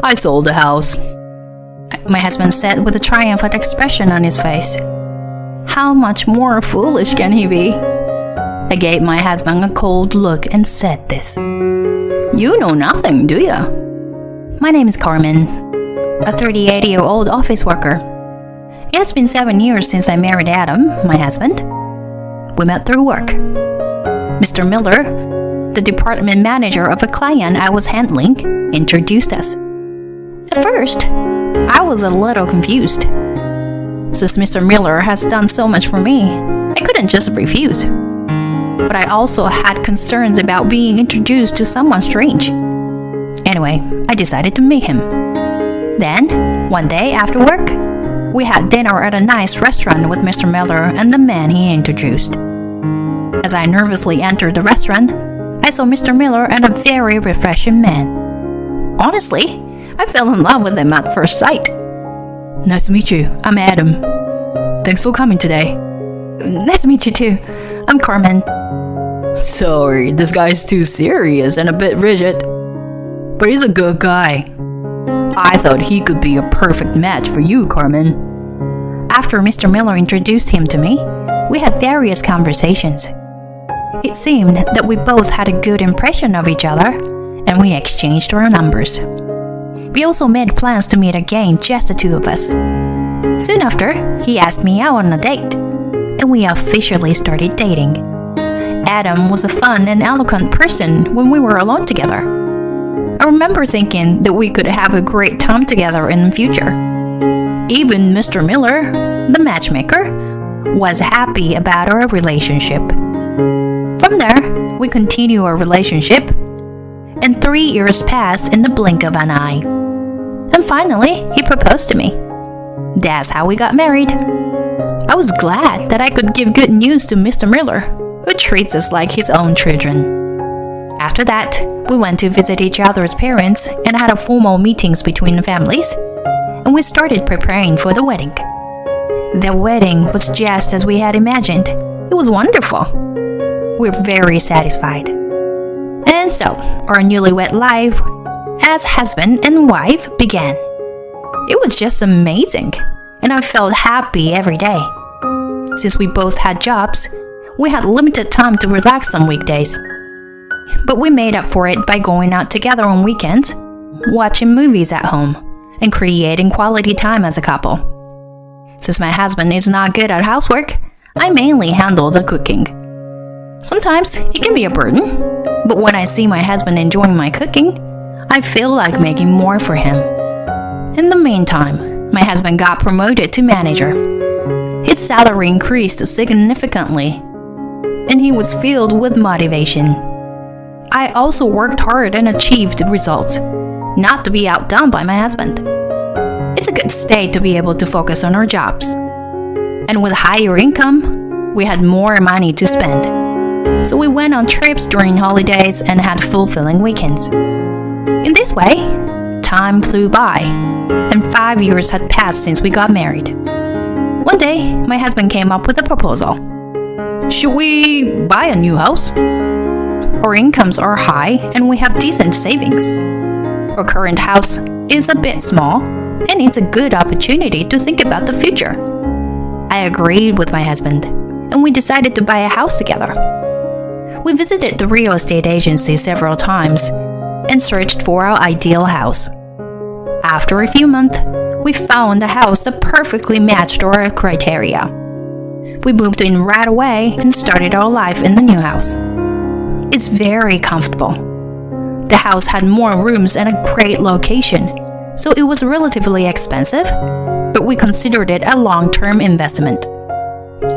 I sold the house, my husband said with a triumphant expression on his face. How much more foolish can he be? I gave my husband a cold look and said this. You know nothing, do you? My name is Carmen, a 38-year-old office worker. It has been 7 years since I married Adam, my husband. We met through work. Mr. Miller, the department manager of a client I was handling, introduced us. At first, I was a little confused. Since Mr. Miller has done so much for me, I couldn't just refuse. But I also had concerns about being introduced to someone strange. Anyway, I decided to meet him. Then, one day after work, we had dinner at a nice restaurant with Mr. Miller and the man he introduced. As I nervously entered the restaurant, I saw Mr. Miller and a very refreshing man. Honestly, I fell in love with him at first sight. Nice to meet you. I'm Adam. Thanks for coming today. Nice to meet you too. I'm Carmen. Sorry, this guy's too serious and a bit rigid. But he's a good guy. I thought he could be a perfect match for you, Carmen. After Mr. Miller introduced him to me, we had various conversations. It seemed that we both had a good impression of each other, and we exchanged our numbers. We also made plans to meet again, just the two of us. Soon after, he asked me out on a date, and we officially started dating. Adam was a fun and eloquent person when we were alone together. I remember thinking that we could have a great time together in the future. Even Mr. Miller, the matchmaker, was happy about our relationship. From there, we continued our relationship, and 3 years passed in the blink of an eye. And finally, he proposed to me. That's how we got married. I was glad that I could give good news to Mr. Miller, who treats us like his own children. After that, we went to visit each other's parents and had formal meetings between the families, and we started preparing for the wedding. The wedding was just as we had imagined. It was wonderful. We were very satisfied. And so, our newlywed life as husband and wife began. It was just amazing, and I felt happy every day. Since we both had jobs, we had limited time to relax on weekdays. But we made up for it by going out together on weekends, watching movies at home, and creating quality time as a couple. Since my husband is not good at housework, I mainly handle the cooking. Sometimes it can be a burden, but when I see my husband enjoying my cooking, I feel like making more for him. In the meantime, my husband got promoted to manager. His salary increased significantly, and he was filled with motivation. I also worked hard and achieved results, not to be outdone by my husband. It's a good state to be able to focus on our jobs. And with higher income, we had more money to spend. So we went on trips during holidays and had fulfilling weekends. In this way, time flew by, and 5 years had passed since we got married. One day, my husband came up with a proposal. Should we buy a new house? Our incomes are high and we have decent savings. Our current house is a bit small, and it's a good opportunity to think about the future. I agreed with my husband, and we decided to buy a house together. We visited the real estate agency several times and searched for our ideal house. After a few months, we found a house that perfectly matched our criteria. We moved in right away and started our life in the new house. It's very comfortable. The house had more rooms and a great location, so it was relatively expensive, but we considered it a long-term investment.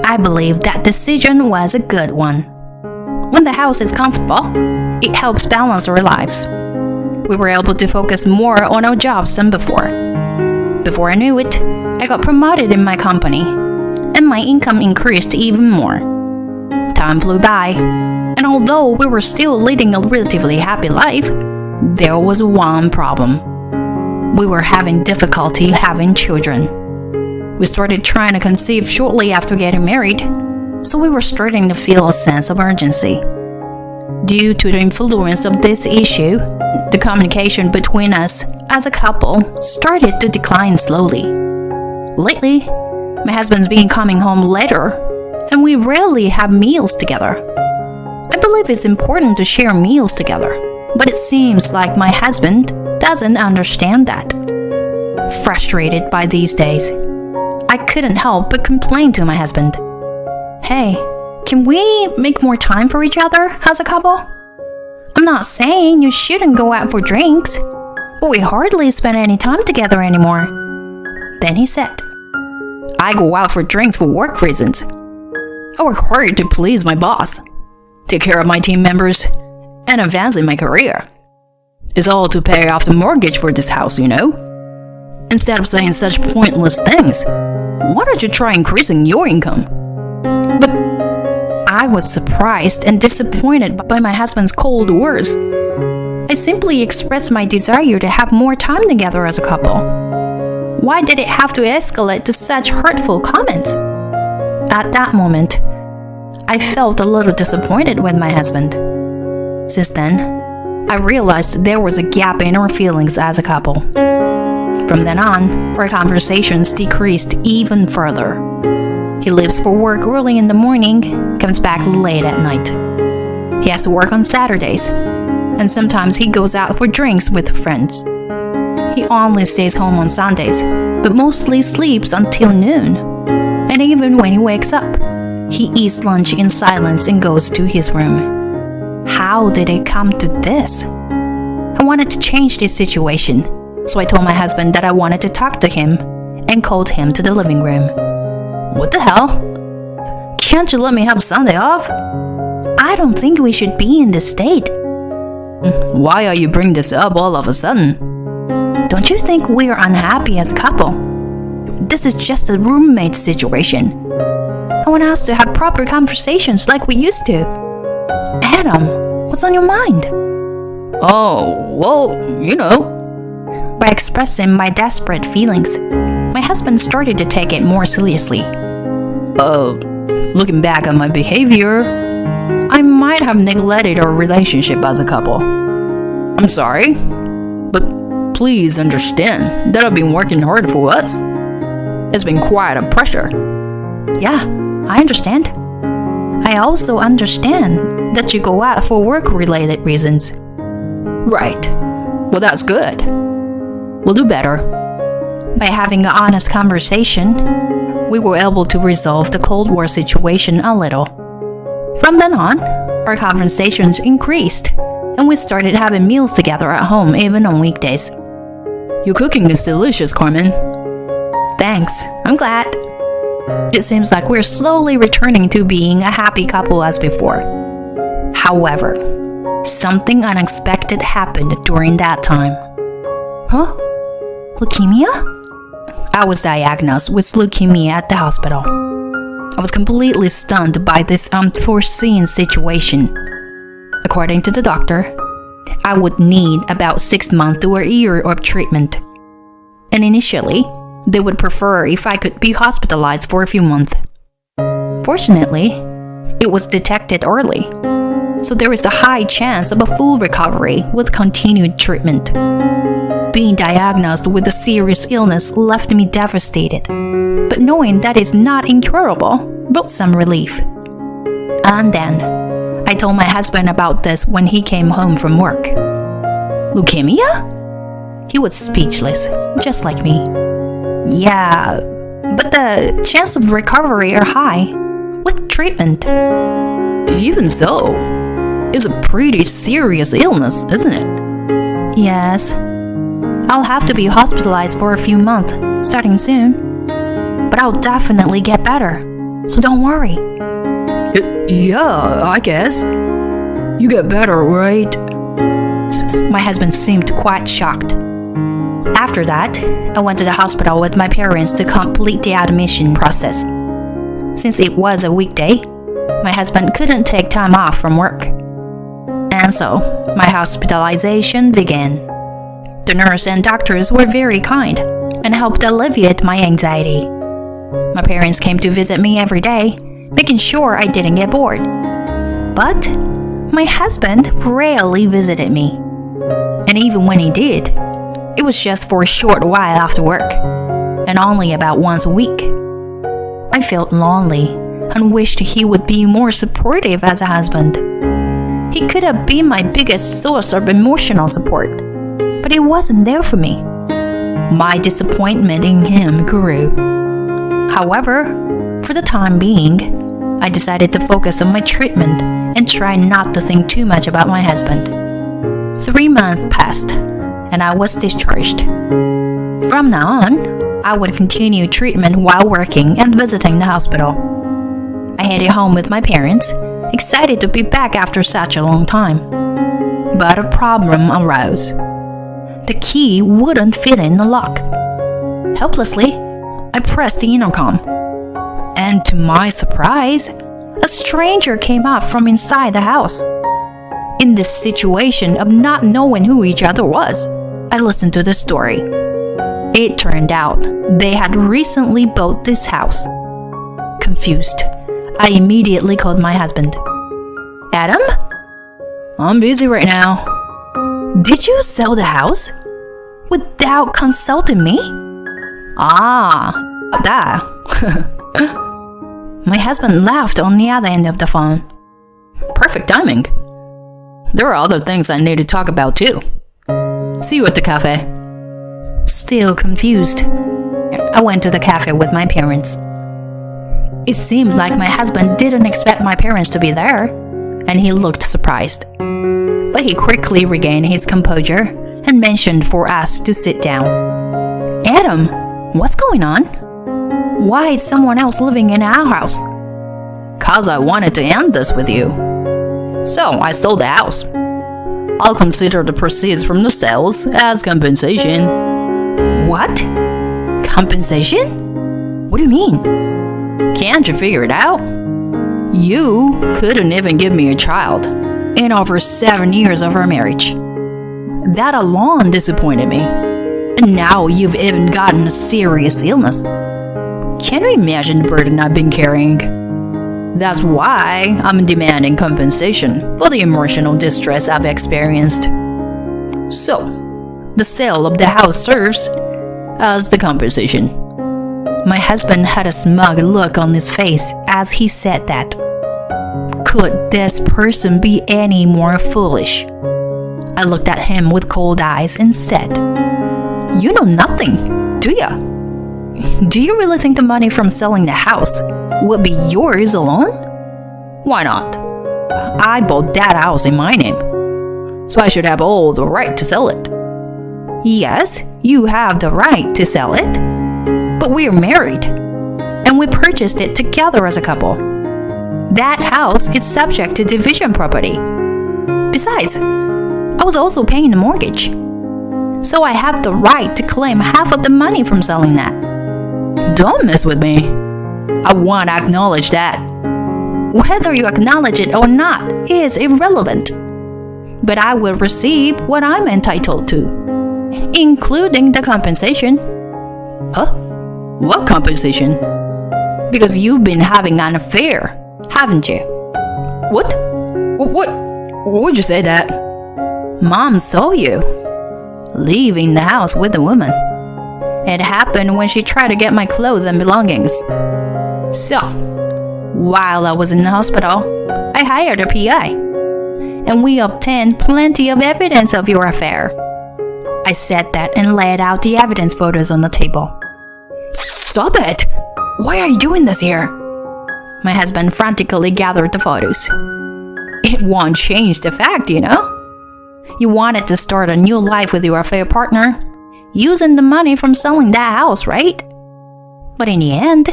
I believe that decision was a good one. When the house is comfortable, it helps balance our lives. We were able to focus more on our jobs than before. Before I knew it, I got promoted in my company, and my income increased even more. Time flew by, and although we were still leading a relatively happy life, there was one problem. We were having difficulty having children. We started trying to conceive shortly after getting married, so we were starting to feel a sense of urgency. Due to the influence of this issue, the communication between us as a couple started to decline slowly. Lately, my husband's been coming home later, and we rarely have meals together. I believe it's important to share meals together, but it seems like my husband doesn't understand that. Frustrated by these days, I couldn't help but complain to my husband. Hey, can we make more time for each other as a couple? I'm not saying you shouldn't go out for drinks, but we hardly spend any time together anymore. Then he said, I go out for drinks for work reasons. I work hard to please my boss, take care of my team members, and advance in my career. It's all to pay off the mortgage for this house, you know? Instead of saying such pointless things, why don't you try increasing your income? But I was surprised and disappointed by my husband's cold words. I simply expressed my desire to have more time together as a couple. Why did it have to escalate to such hurtful comments? At that moment, I felt a little disappointed with my husband. Since then, I realized there was a gap in our feelings as a couple. From then on, our conversations decreased even further. He leaves for work early in the morning, comes back late at night. He has to work on Saturdays, and sometimes he goes out for drinks with friends. He only stays home on Sundays, but mostly sleeps until noon. And even when he wakes up, he eats lunch in silence and goes to his room. How did it come to this? I wanted to change this situation, so I told my husband that I wanted to talk to him and called him to the living room. What the hell? Can't you let me have Sunday off? I don't think we should be in this state. Why are you bringing this up all of a sudden? Don't you think we're unhappy as a couple? This is just a roommate situation. I want us to have proper conversations like we used to. Adam, what's on your mind? Oh, well, you know. By expressing my desperate feelings, my husband started to take it more seriously. Looking back on my behavior, I might have neglected our relationship as a couple. I'm sorry, but please understand that I've been working hard for us. It's been quite a pressure. Yeah, I understand. I also understand that you go out for work-related reasons. Right. Well, that's good. We'll do better. By having an honest conversation, we were able to resolve the Cold War situation a little. From then on, our conversations increased, and we started having meals together at home even on weekdays. Your cooking is delicious, Carmen. Thanks, I'm glad. It seems like we're slowly returning to being a happy couple as before. However, something unexpected happened during that time. Huh? Leukemia? I was diagnosed with leukemia at the hospital. I was completely stunned by this unforeseen situation. According to the doctor, I would need about 6 months to a year of treatment. And initially, they would prefer if I could be hospitalized for a few months. Fortunately, it was detected early, so there is a high chance of a full recovery with continued treatment. Being diagnosed with a serious illness left me devastated, but knowing that it's not incurable brought some relief. And then, I told my husband about this when he came home from work. Leukemia? He was speechless, just like me. Yeah, but the chance of recovery are high, with treatment. Even so, it's a pretty serious illness, isn't it? Yes. I'll have to be hospitalized for a few months, starting soon. But I'll definitely get better, so don't worry. Yeah, I guess. You get better, right? My husband seemed quite shocked. After that, I went to the hospital with my parents to complete the admission process. Since it was a weekday, my husband couldn't take time off from work. And so, my hospitalization began. The nurse and doctors were very kind and helped alleviate my anxiety. My parents came to visit me every day, making sure I didn't get bored. But my husband rarely visited me. And even when he did, It was just for a short while after work, and only about once a week. I felt lonely and wished he would be more supportive as a husband. He could have been my biggest source of emotional support, but he wasn't there for me. My disappointment in him grew. However, for the time being, I decided to focus on my treatment and try not to think too much about my husband. 3 months passed, and I was discharged. From now on, I would continue treatment while working and visiting the hospital. I headed home with my parents, excited to be back after such a long time. But a problem arose. The key wouldn't fit in the lock. Helplessly, I pressed the intercom. And to my surprise, a stranger came out from inside the house. In this situation of not knowing who each other was, I listened to the story. It turned out they had recently bought this house. Confused, I immediately called my husband. Adam? I'm busy right now. Did you sell the house? Without consulting me? Ah, that. My husband laughed on the other end of the phone. Perfect timing. There are other things I need to talk about too. See you at the cafe. Still confused, I went to the cafe with my parents. It seemed like my husband didn't expect my parents to be there, and he looked surprised. But he quickly regained his composure and mentioned for us to sit down. Adam, what's going on? Why is someone else living in our house? 'Cause I wanted to end this with you. So I sold the house. I'll consider the proceeds from the sales as compensation. What? Compensation? What do you mean? Can't you figure it out? You couldn't even give me a child in over 7 years of our marriage. That alone disappointed me. And now you've even gotten a serious illness. Can you imagine the burden I've been carrying? That's why I'm demanding compensation for the emotional distress I've experienced. So, the sale of the house serves as the compensation. My husband had a smug look on his face as he said that. Could this person be any more foolish? I looked at him with cold eyes and said, You know nothing, do ya? Do you really think the money from selling the house would be yours alone? Why not? I bought that house in my name, so I should have all the right to sell it. Yes, you have the right to sell it, but we're married, and we purchased it together as a couple. That house is subject to division property. Besides, I was also paying the mortgage, so I have the right to claim half of the money from selling that. Don't mess with me. I want to acknowledge that. Whether you acknowledge it or not is irrelevant. But I will receive what I'm entitled to, including the compensation. Huh? What compensation? Because you've been having an affair, haven't you? What? Would you say that? Mom saw you leaving the house with a woman. It happened when she tried to get my clothes and belongings. So, while I was in the hospital, I hired a PI, and we obtained plenty of evidence of your affair. I said that and laid out the evidence photos on the table. Stop it! Why are you doing this here? My husband frantically gathered the photos. It won't change the fact, you know? You wanted to start a new life with your affair partner, using the money from selling that house, right? But in the end,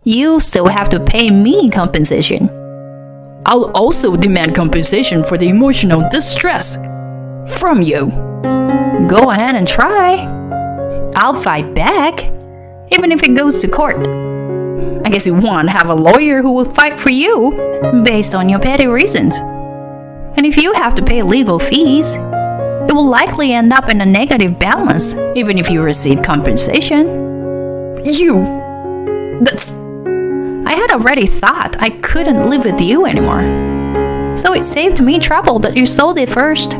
you still have to pay me compensation. I'll also demand compensation for the emotional distress from you. Go ahead and try. I'll fight back, even if it goes to court. I guess you want to have a lawyer who will fight for you based on your petty reasons. And if you have to pay legal fees, it will likely end up in a negative balance, even if you receive compensation. I had already thought I couldn't live with you anymore. So it saved me trouble that you sold it first.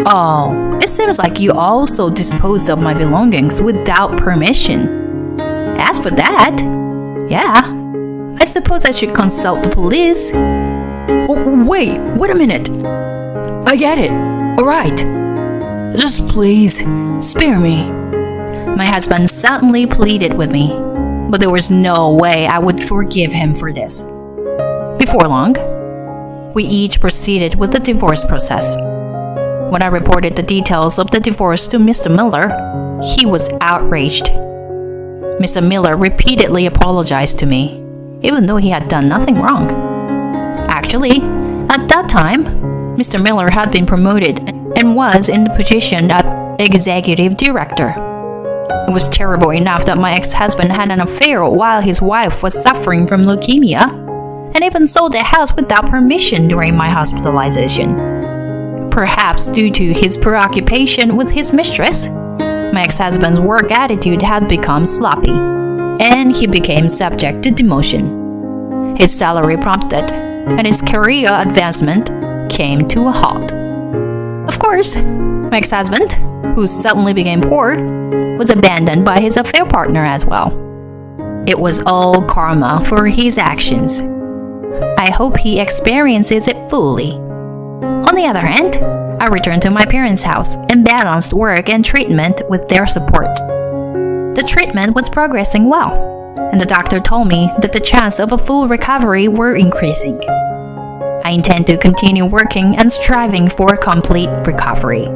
Oh, it seems like you also disposed of my belongings without permission. As for that, yeah, I suppose I should consult the police. Oh, wait a minute. I get it. Alright. Just please, spare me. My husband suddenly pleaded with me, but there was no way I would forgive him for this. Before long, we each proceeded with the divorce process. When I reported the details of the divorce to Mr. Miller, he was outraged. Mr. Miller repeatedly apologized to me, even though he had done nothing wrong. Actually, at that time, Mr. Miller had been promoted and was in the position of executive director. It was terrible enough that my ex-husband had an affair while his wife was suffering from leukemia, and even sold the house without permission during my hospitalization. Perhaps due to his preoccupation with his mistress, my ex-husband's work attitude had become sloppy, and he became subject to demotion. His salary plummeted, and his career advancement came to a halt. Of course, my ex-husband, who suddenly became poor, was abandoned by his affair partner as well. It was all karma for his actions. I hope he experiences it fully. On the other hand, I returned to my parents' house and balanced work and treatment with their support. The treatment was progressing well, and the doctor told me that the chance of a full recovery were increasing. I intend to continue working and striving for complete recovery.